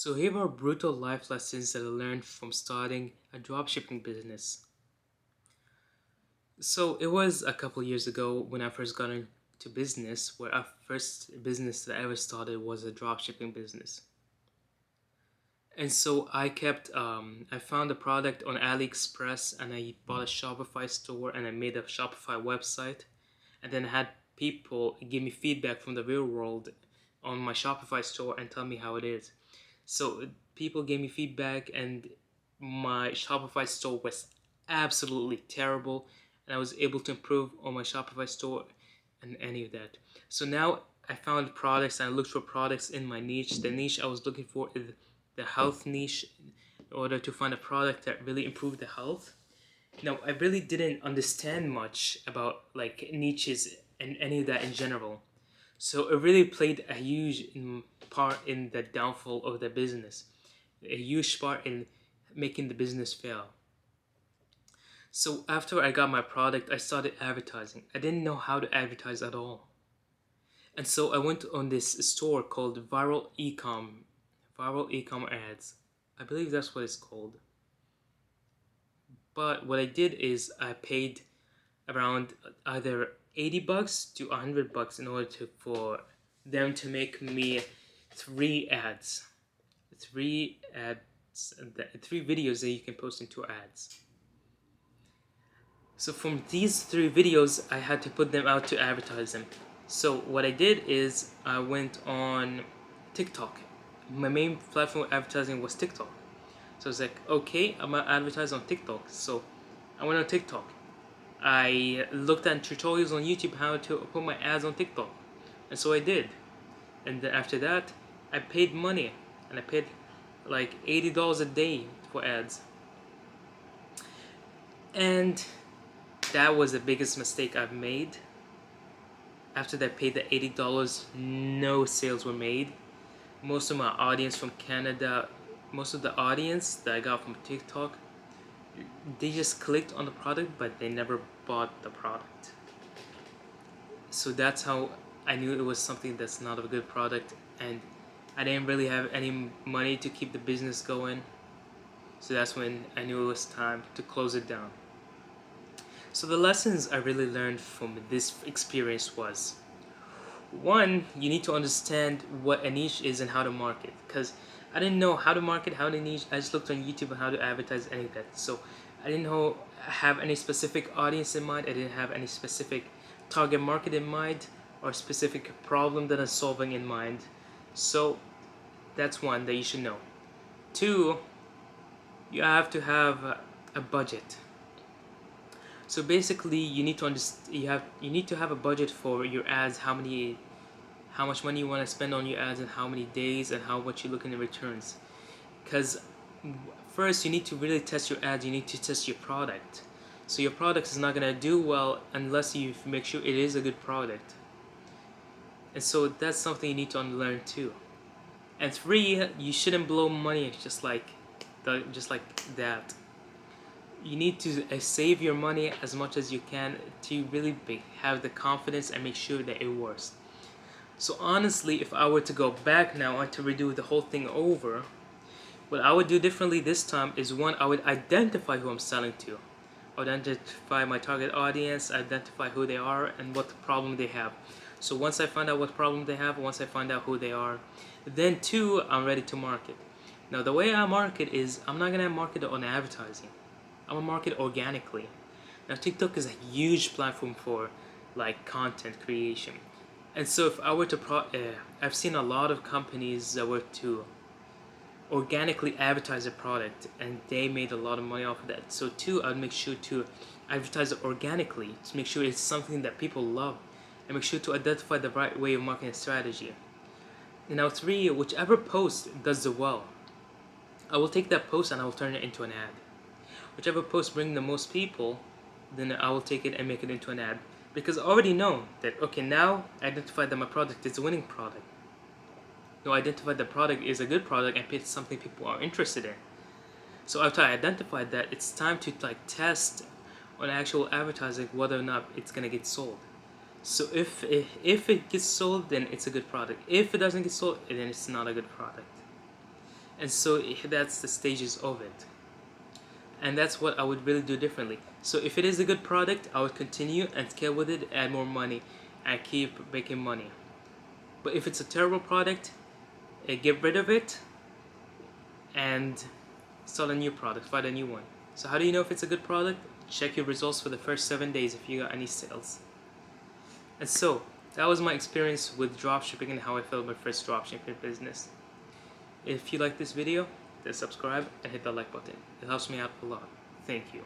So here are brutal life lessons that I learned from starting a dropshipping business. So it was a couple years ago when I first got into business, where our first business that I ever started was a dropshipping business. And so I found a product on AliExpress and I bought a Shopify store and I made a Shopify website. And then I had people give me feedback from the real world on my Shopify store and tell me how it is. So people gave me feedback, and my Shopify store was absolutely terrible, and I was able to improve on my Shopify store and any of that. So now I found products and I looked for products in my niche. The niche I was looking for is the health niche in order to find a product that really improved the health. Now, I really didn't understand much about like niches and any of that in general. So it really played a huge part in the downfall of the business, a huge part in making the business fail. So after I got my product, I started advertising. I didn't know how to advertise at all. And so I went on this store called Viral Ecom Ads. I believe that's what it's called. But what I did is I paid around either $80 to $100 in order for them to make me three ads, three ads, three videos that you can post into ads. So from these three videos, I had to put them out to advertise them. So what I did is I went on TikTok. My main platform of advertising was TikTok. So I was like, okay, I'm gonna advertise on TikTok. So I went on TikTok. I looked at tutorials on YouTube how to put my ads on TikTok, and so I did. And then after that, I paid money, and I paid like $80 a day for ads. And that was the biggest mistake I've made. After I paid the $80, no sales were made. Most of my audience from Canada, most of the audience that I got from TikTok, they just clicked on the product, but they never bought the product. So that's how I knew it was something that's not a good product, and I didn't really have any money to keep the business going. So that's when I knew it was time to close it down. So the lessons I really learned from this experience was: one, you need to understand what a niche is and how to market, because I didn't know how to market, how to niche. I just looked on YouTube on how to advertise any of that. So I didn't know have any specific audience in mind. I didn't have any specific target market in mind or specific problem that I'm solving in mind. So that's one that you should know. Two, you have to have a budget. So basically, you need to you need to have a budget for your ads. How much money you want to spend on your ads and how many days and how much you look in the returns. Because first you need to really test your ads. You need to test your product. So your product is not gonna do well unless you make sure it is a good product. And so that's something you need to unlearn too. And three, you shouldn't blow money just like that. You need to save your money as much as you can to really have the confidence and make sure that it works. So honestly, if I were to go back now and to redo the whole thing over, what I would do differently this time is, one, I would identify who I'm selling to. I would identify my target audience, identify who they are and what problem they have. So once I find out what problem they have, once I find out who they are, then two, I'm ready to market. Now the way I market is, I'm not gonna market on advertising. I'm gonna market organically. Now TikTok is a huge platform for like content creation. And so if I were to I've seen a lot of companies that were to organically advertise a product and they made a lot of money off of that. So two, I'd make sure to advertise it organically to make sure it's something that people love and make sure to identify the right way of marketing strategy. And now three, whichever post does the well, I will take that post and I will turn it into an ad. Whichever post brings the most people, then I will take it and make it into an ad. Because I already know that, okay, now I identified that my product is a winning product. Now I identified the product is a good product and it's something people are interested in. So after I identified that, it's time to like test on actual advertising whether or not it's gonna get sold. So if it gets sold, then it's a good product. If it doesn't get sold, then it's not a good product. And so that's the stages of it. And that's what I would really do differently. So if it is a good product, I would continue and scale with it, add more money, and keep making money. But if it's a terrible product, get rid of it and start a new product, find a new one. So how do you know if it's a good product? Check your results for the first 7 days if you got any sales. And so that was my experience with dropshipping and how I felt my first dropshipping business. If you like this video, then subscribe and hit the like button. It helps me out a lot. Thank you.